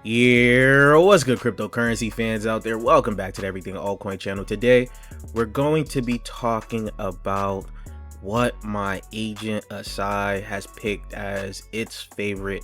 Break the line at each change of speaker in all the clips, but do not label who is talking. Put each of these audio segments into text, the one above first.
Yeah, what's good, cryptocurrency fans out there? Welcome back to the Everything Altcoin channel. Today, we're going to be talking about what my agent Asai has picked as its favorite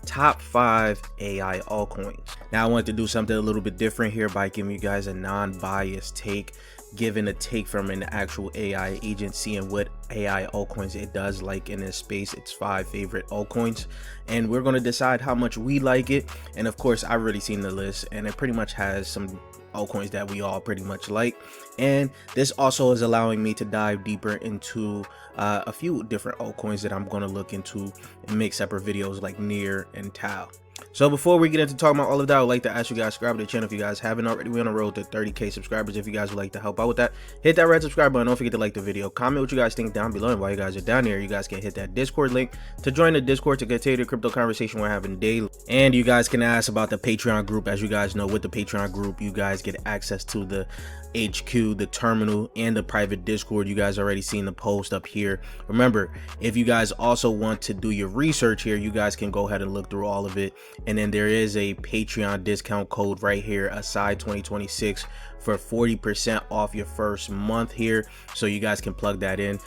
top 5 AI altcoins. Now, I want to do something a little bit different here by giving you guys a non-biased take, giving a take from an actual AI agent, seeing what AI altcoins it does like in this space, its 5 favorite altcoins, and we're going to decide how much we like it. And of course, I've already seen the list and it pretty much has some altcoins that we all pretty much like, and this also is allowing me to dive deeper into a few different altcoins that I'm going to look into and make separate videos like Near and Tau. So before we get into talking about all of that, I would like to ask you guys to subscribe to the channel if you guys haven't already. We're on the road to 30k subscribers. If you guys would like to help out with that, hit that red subscribe button. Don't forget to like the video, comment what you guys think down below, and while you guys are down there, you guys can hit that Discord link to join the Discord to continue the crypto conversation we're having daily. And you guys can ask about the Patreon group. As you guys know, with the Patreon group, you guys get access to the HQ, the terminal, and the private Discord. You guys already seen the post up here. Remember, if you guys also want to do your research here, you guys can go ahead and look through all of it. And then there is a Patreon discount code right here, Asai 2026, for 40% off your first month here. So you guys can plug that in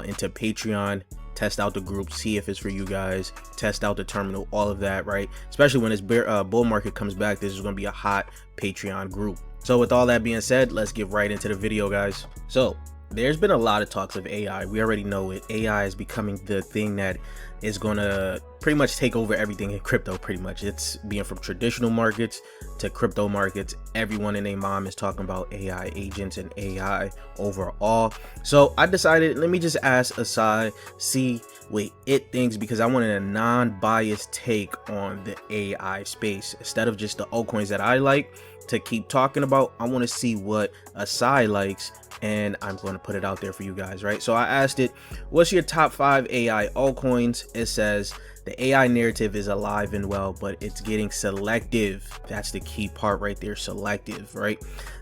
into Patreon, test out the group, see if it's for you guys, test out the terminal, all of that, right? Especially when this bull market comes back, this is going to be a hot Patreon group. So with all that being said, let's get right into the video, guys. So there's been a lot of talks of AI. We already know it. AI is becoming the thing that is going to pretty much take over everything in crypto. Pretty much, it's being from traditional markets to crypto markets. Everyone and their mom is talking about AI agents and AI overall. So I decided, let me just ask Asai, see what it thinks, because I wanted a non-biased take on the AI space instead of just the altcoins that I like to keep talking about. I want to see what Asai likes, and I'm going to put it out there for you guys, right? So I asked it, what's your top 5 AI altcoins? It says the AI narrative is alive and well, but it's getting selective. That's the key part right there, selective, right?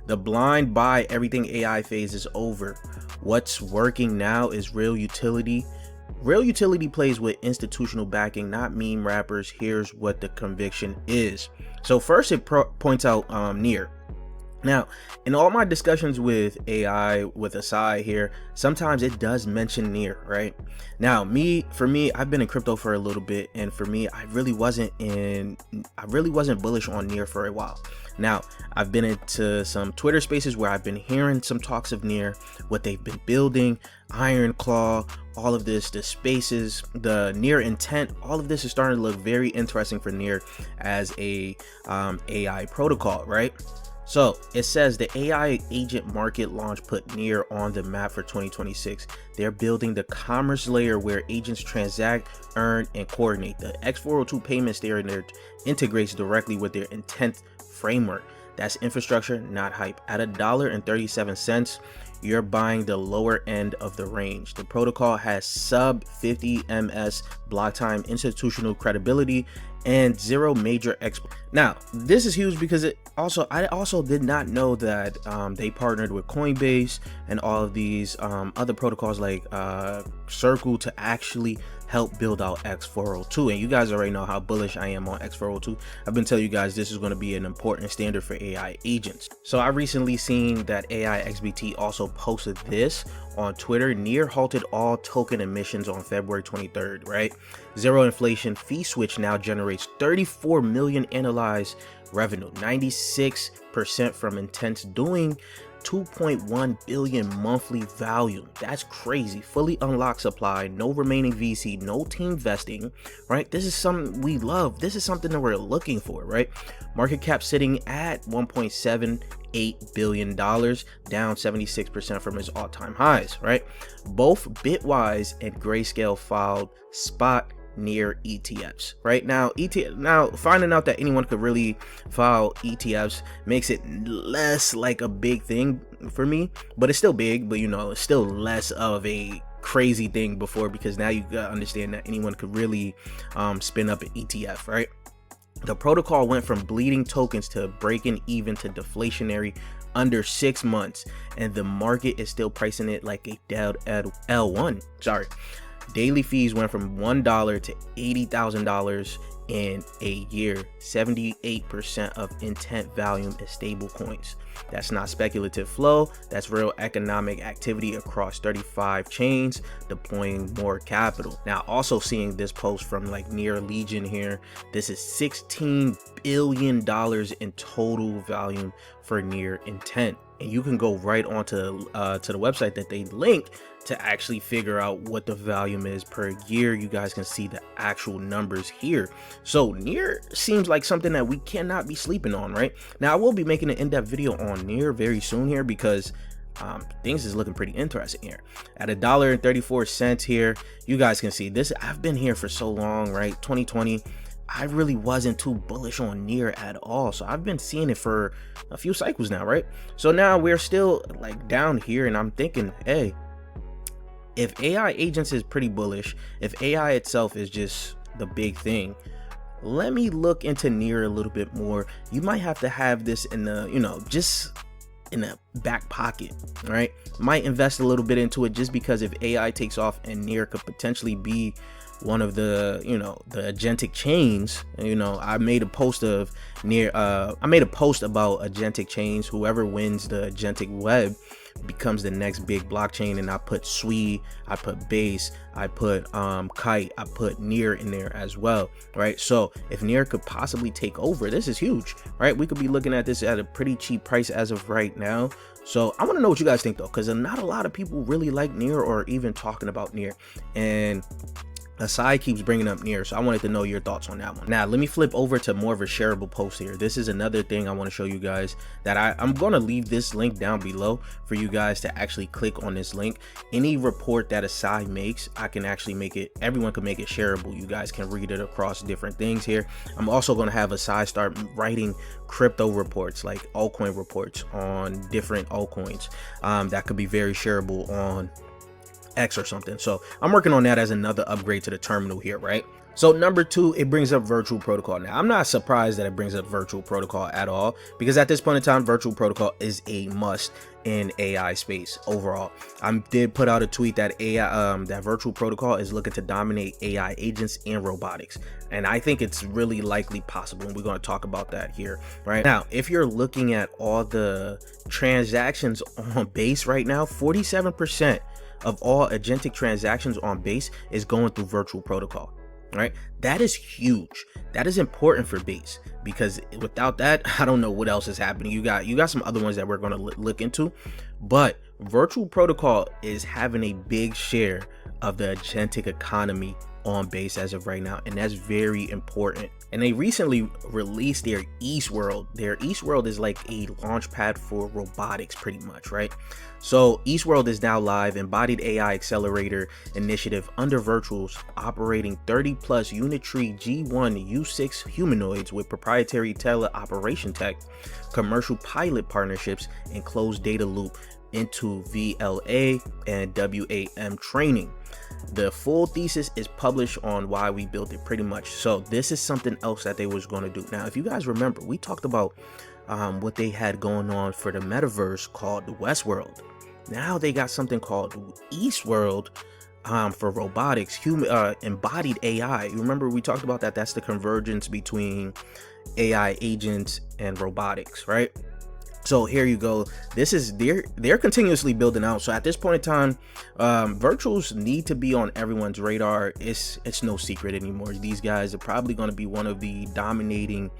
The blind buy everything AI phase is over. What's working now is real utility. Real utility plays with institutional backing, not meme rappers. Here's what the conviction is. So first, it points out Near. Now, in all my discussions with AI, with Asai here, sometimes it does mention Near, right? Now, for me, I've been in crypto for a little bit, and for me, I really wasn't bullish on Near for a while. Now, I've been into some Twitter spaces where I've been hearing some talks of Near, what they've been building, IronClaw, all of this, the spaces, the Near intent, all of this is starting to look very interesting for Near as a AI protocol, right? So it says the AI agent market launch put Near on the map for 2026. They're building the commerce layer where agents transact, earn, and coordinate. The X402 payment standard integrates directly with their intent framework. That's infrastructure, not hype. At $1.37, you're buying the lower end of the range. The protocol has sub 50 ms block time, institutional credibility, and zero major exploits. Now, this is huge because I also did not know that they partnered with Coinbase and all of these other protocols like Circle to actually help build out X402. And you guys already know how bullish I am on X402. I've been telling you guys this is going to be an important standard for AI agents. So I recently seen that AI XBT also posted this on Twitter. Near halted all token emissions on February 23rd, right? Zero inflation fee switch now generates 34 million analyzed revenue, 96% from intents, doing 2.1 billion monthly value. That's crazy. Fully unlocked supply, no remaining VC, no team vesting, right? This is something we love. This is something that we're looking for, right? Market cap sitting at $1.78 billion, down 76% from its all-time highs, right? Both Bitwise and Grayscale filed spot Near ETFs right now. Now finding out that anyone could really file ETFs makes it less like a big thing for me, but it's still big, but you know, it's still less of a crazy thing before, because now you gotta understand that anyone could really spin up an ETF, right? The protocol went from bleeding tokens to breaking even to deflationary under 6 months, and the market is still pricing it like a dead L1. Sorry. Daily fees went from $1 to $80,000 in a year. 78% of intent volume is stable coins. That's not speculative flow, that's real economic activity across 35 chains deploying more capital. Now, also seeing this post from like Near Legion here, this is $16 billion in total volume for Near intent. And you can go right onto to the website that they link to actually figure out what the volume is per year. You guys can see the actual numbers here. So Near seems like something that we cannot be sleeping on, right? Now, I will be making an in-depth video on Near very soon here because things is looking pretty interesting here. At $1.34 here, you guys can see this. I've been here for so long, right? 2020. I really wasn't too bullish on Near at all. So I've been seeing it for a few cycles now, right? So now we're still like down here, and I'm thinking, hey, if AI agents is pretty bullish, if AI itself is just the big thing, let me look into Near a little bit more. You might have to have this in the, you know, just in the back pocket, right? Might invest a little bit into it just because if AI takes off and Near could potentially be one of the, you know, the agentic chains. You know, I made a post of Near, I made a post about agentic chains. Whoever wins the agentic web becomes the next big blockchain, and I put Sui, I put Base, I put Kite, I put Near in there as well, right? So if Near could possibly take over, this is huge, right? We could be looking at this at a pretty cheap price as of right now. So I want to know what you guys think though, because not a lot of people really like Near or even talking about Near, and Asai keeps bringing up Near, so I wanted to know your thoughts on that one. Now let me flip over to more of a shareable post here. This is another thing I want to show you guys that I'm going to leave this link down below for you guys to actually click on this link. Any report that Asai makes, I can actually make it, everyone can make it shareable. You guys can read it across different things here. I'm also going to have Asai start writing crypto reports, like altcoin reports on different altcoins that could be very shareable on X or something. So I'm working on that as another upgrade to the terminal here, right? So number 2, it brings up virtual protocol. Now I'm not surprised that it brings up virtual protocol at all, because at this point in time, virtual protocol is a must in AI space overall. I did put out a tweet that that virtual protocol is looking to dominate AI agents and robotics, and I think it's really likely possible, and we're going to talk about that here right now. If you're looking at all the transactions on Base right now, 47% of all agentic transactions on Base is going through virtual protocol, right? That is huge. That is important for Base, because without that, I don't know what else is happening. You got some other ones that we're going to look into, but virtual protocol is having a big share of the agentic economy on Base as of right now, and that's very important. And they recently released their East World. Their East World is like a launch pad for robotics pretty much, right? So East World is now live, embodied AI accelerator initiative under Virtuals, operating 30 plus Unitree G1 U6 humanoids with proprietary teleoperation tech, commercial pilot partnerships, and closed data loop into VLA and WAM training. The full thesis is published on Why We Built It pretty much. So this is something else that they was going to do. Now, if you guys remember, we talked about what they had going on for the metaverse called the Westworld. Now they got something called East World for robotics, embodied AI. You remember we talked about that? That's the convergence between AI agents and robotics, right? So here you go. This is they're continuously building out. So at this point in time, virtuals need to be on everyone's radar. It's no secret anymore. These guys are probably going to be one of the dominating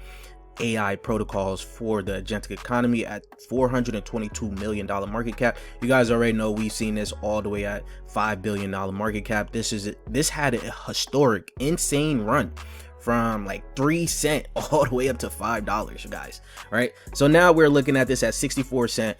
AI protocols for the agentic economy at $422 million market cap. You guys already know we've seen this all the way at $5 billion market cap. This had a historic, insane run from like 3 cents all the way up to $5, you guys. All right, so now we're looking at this at 64 cents.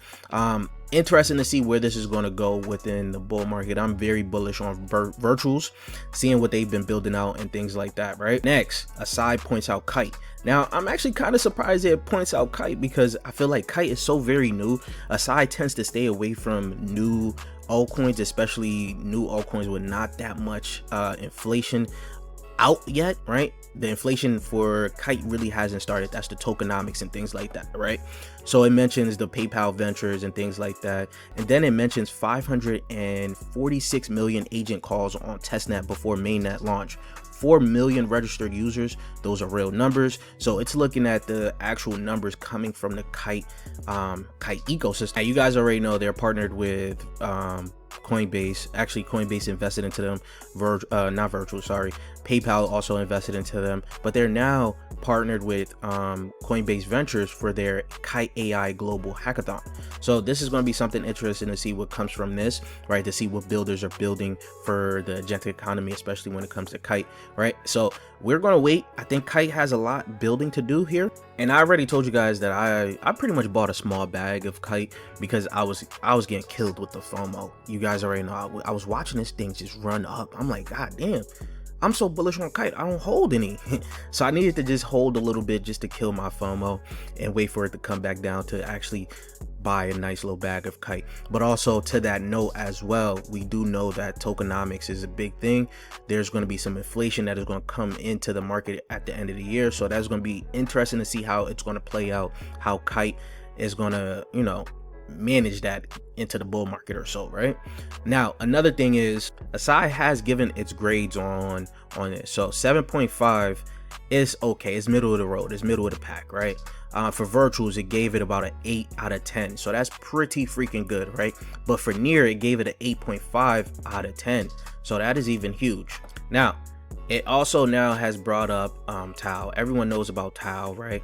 Interesting to see where this is going to go within the bull market. I'm very bullish on virtuals, seeing what they've been building out and things like that, right? Next, Asai points out Kite. Now I'm actually kind of surprised that it points out Kite, because I feel like Kite is so very new. Asai tends to stay away from new altcoins, especially new altcoins with not that much inflation out yet, right? The inflation for Kite really hasn't started. That's the tokenomics and things like that, right? So it mentions the PayPal ventures and things like that, and then it mentions 546 million agent calls on testnet before mainnet launch. 4 million registered users. Those are real numbers. So it's looking at the actual numbers coming from the Kite ecosystem. Now, you guys already know they're partnered with Coinbase. Actually, Coinbase invested into them. PayPal also invested into them, but they're now partnered with Coinbase Ventures for their Kite AI Global Hackathon. So this is going to be something interesting to see what comes from this, right? To see what builders are building for the agentic economy, especially when it comes to Kite, right? So we're going to wait. I think Kite has a lot building to do here. And I already told you guys that I pretty much bought a small bag of Kite because I was getting killed with the FOMO. You guys already know I was watching this thing just run up. I'm like, God damn, I'm so bullish on Kite, I don't hold any. So I needed to just hold a little bit just to kill my FOMO and wait for it to come back down to actually buy a nice little bag of Kite. But also, to that note as well, we do know that tokenomics is a big thing. There's going to be some inflation that is going to come into the market at the end of the year, so that's going to be interesting to see how it's going to play out, how Kite is going to, you know, manage that into the bull market or so, right? Now, another thing is, Asai has given its grades on it. So 7.5 is okay. It's middle of the road. It's middle of the pack, right? For virtuals, it gave it about an 8 out of 10. So that's pretty freaking good, right? But for near, it gave it an 8.5 out of 10. So that is even huge. Now, it also now has brought up Tau. Everyone knows about Tau, right?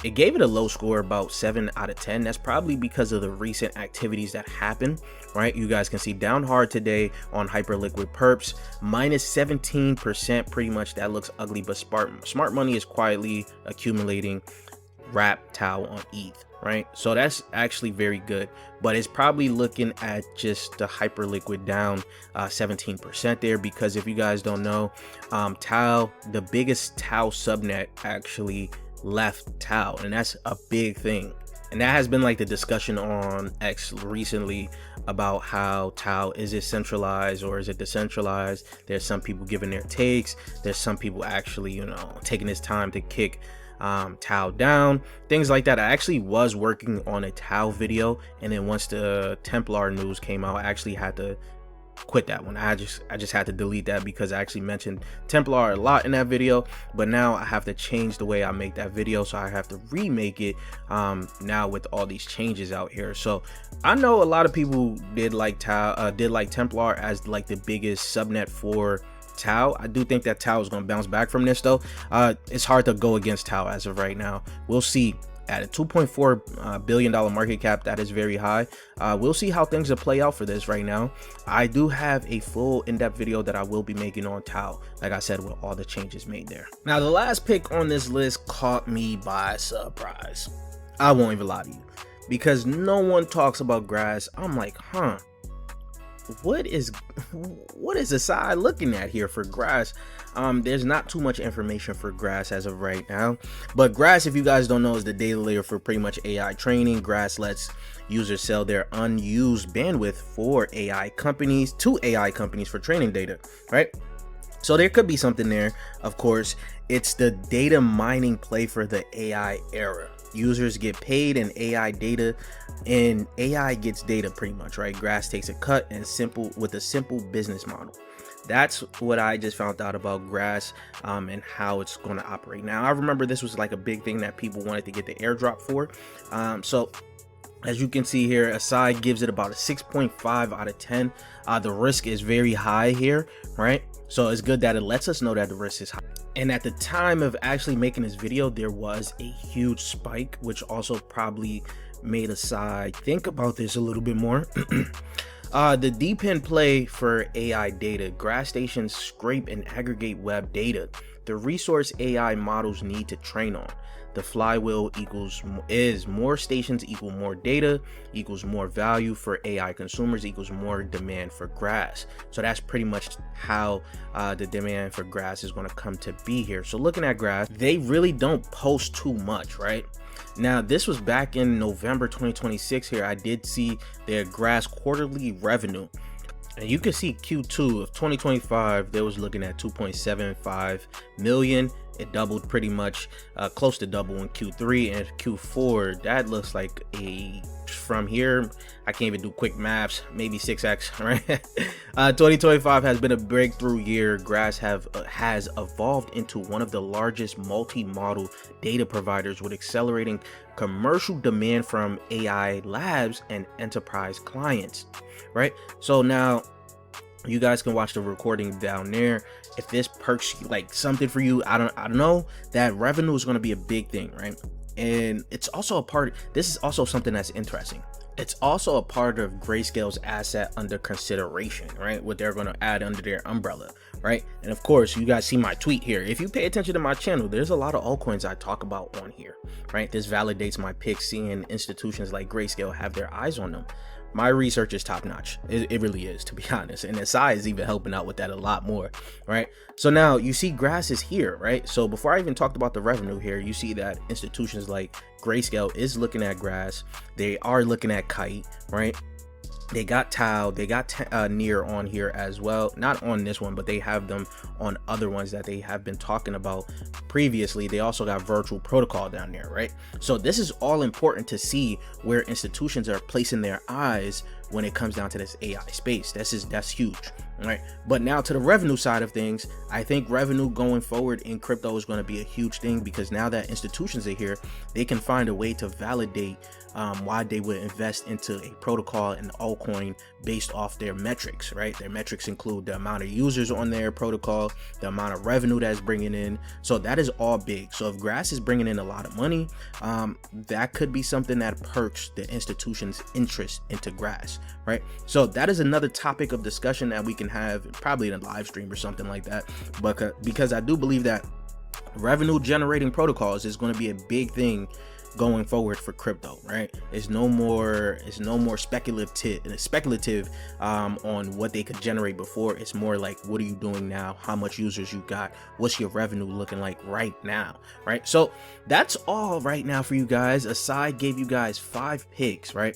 It gave it a low score, about 7 out of 10. That's probably because of the recent activities that happened, right? You guys can see down hard today on Hyperliquid Perps, minus 17%. Pretty much that looks ugly, but smart money is quietly accumulating wrap Tau on ETH, right? So that's actually very good, but it's probably looking at just the Hyperliquid down 17% there, because if you guys don't know, Tau, the biggest Tau subnet actually left Tau, and that's a big thing. And that has been like the discussion on X recently about how Tau, is it centralized or is it decentralized? There's some people giving their takes. There's some people actually, you know, taking this time to kick Tau down, things like that. I actually was working on a Tau video, and then once the Templar news came out, I actually had to quit that one. I just had to delete that because I actually mentioned Templar a lot in that video, but now I have to change the way I make that video, so I have to remake it now with all these changes out here. So I know a lot of people did like Templar as like the biggest subnet for Tau. I do think that Tau is going to bounce back from this though. It's hard to go against Tau as of right now. We'll see. At a $2.4 billion market cap, that is very high. We'll see how things will play out for this right now. I do have a full in-depth video that I will be making on Tau, like I said, with all the changes made there. Now, the last pick on this list caught me by surprise. I won't even lie to you, because no one talks about grass. I'm like, huh, what is Asai looking at here for grass? There's not too much information for grass as of right now, but grass, if you guys don't know, is the data layer for pretty much AI training. Grass lets users sell their unused bandwidth for AI companies for training data, right? So there could be something there. Of course, it's the data mining play for the AI era. Users get paid in AI data, and AI gets data pretty much, right? Grass takes a cut with a simple business model. That's what I just found out about Grass and how it's going to operate. Now, I remember this was like a big thing that people wanted to get the airdrop for. So as you can see here, Asai gives it about a 6.5 out of 10. The risk is very high here, right? So it's good that it lets us know that the risk is high. And at the time of actually making this video, there was a huge spike, which also probably made Asai think about this a little bit more. The depend play for AI data. Grass stations scrape and aggregate web data, the resource AI models need to train on. The flywheel is more stations equal more data equals more value for AI consumers equals more demand for grass. So that's pretty much how the demand for grass is going to come to be here. So looking at grass, they really don't post too much, right? Now, this was back in November 2026 here. I did see their grass quarterly revenue. And you can see Q2 of 2025, they was looking at 2.75 million. It doubled pretty much, close to double in Q3, and Q4 that looks like from here I can't even do quick maths, maybe 6x, right? 2025 has been a breakthrough year. Grass has evolved into one of the largest multi-model data providers with accelerating commercial demand from AI labs and enterprise clients, right? So now you guys can watch the recording down there. If this perks like something for you, I don't know, that revenue is going to be a big thing, right? And it's also a part, this is also something that's interesting. It's also a part of Grayscale's asset under consideration, right? What they're going to add under their umbrella, right? And of course, you guys see my tweet here. If you pay attention to my channel, there's a lot of altcoins I talk about on here, right? This validates my pick, seeing institutions like Grayscale have their eyes on them. My research is top notch. It really is, to be honest. And SI is even helping out with that a lot more, right? So now you see Grass is here, right? So before I even talked about the revenue here, you see that institutions like Grayscale is looking at Grass. They are looking at Kite, right? They got Tau, they got Near on here as well. Not on this one, but they have them on other ones that they have been talking about previously. They also got Virtual Protocol down there, right? So this is all important to see where institutions are placing their eyes when it comes down to this AI space. That's huge, right? But now to the revenue side of things, I think revenue going forward in crypto is going to be a huge thing, because now that institutions are here, they can find a way to validate why they would invest into a protocol and altcoin based off their metrics, right? Their metrics include the amount of users on their protocol, the amount of revenue that's bringing in. So that is all big. So if Grass is bringing in a lot of money, that could be something that perks the institution's interest into Grass, right? So that is another topic of discussion that we can have probably in a live stream or something like that. But because I do believe that revenue generating protocols is going to be a big thing going forward for crypto, right? It's no more speculative on what they could generate before. It's more like, what are you doing now? How much users you got? What's your revenue looking like right now, right? So that's all right now for you guys. Asai gave you guys 5 picks, right?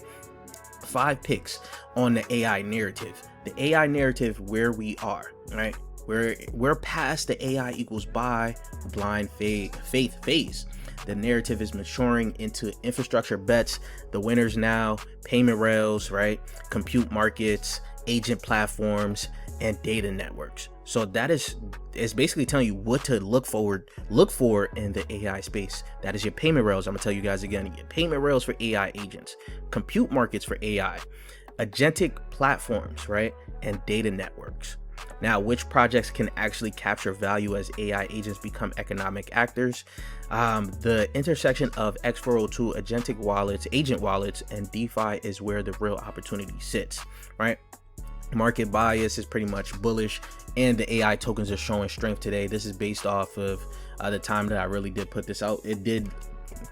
5 picks on the AI narrative. The AI narrative, where we are, right? We're past the AI equals buy blind faith phase. The narrative is maturing into infrastructure bets. The winners now, payment rails, right? Compute markets, agent platforms, and data networks. So that is basically telling you what to look for in the AI space. That is your payment rails. I'm gonna tell you guys again, your payment rails for AI agents, compute markets for AI, agentic platforms, right? And data networks. Now, which projects can actually capture value as AI agents become economic actors? The intersection of X402, agentic wallets, agent wallets, and DeFi is where the real opportunity sits, right? Market bias is pretty much bullish, and the AI tokens are showing strength today. This is based off of the time that I really did put this out.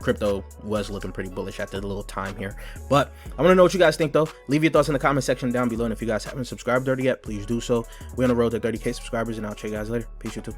Crypto was looking pretty bullish at the little time here. But I want to know what you guys think, though. Leave your thoughts in the comment section down below, and if you guys haven't subscribed already yet, please do so. We're on the road to 30K subscribers, and I'll check you guys later. Peace, YouTube.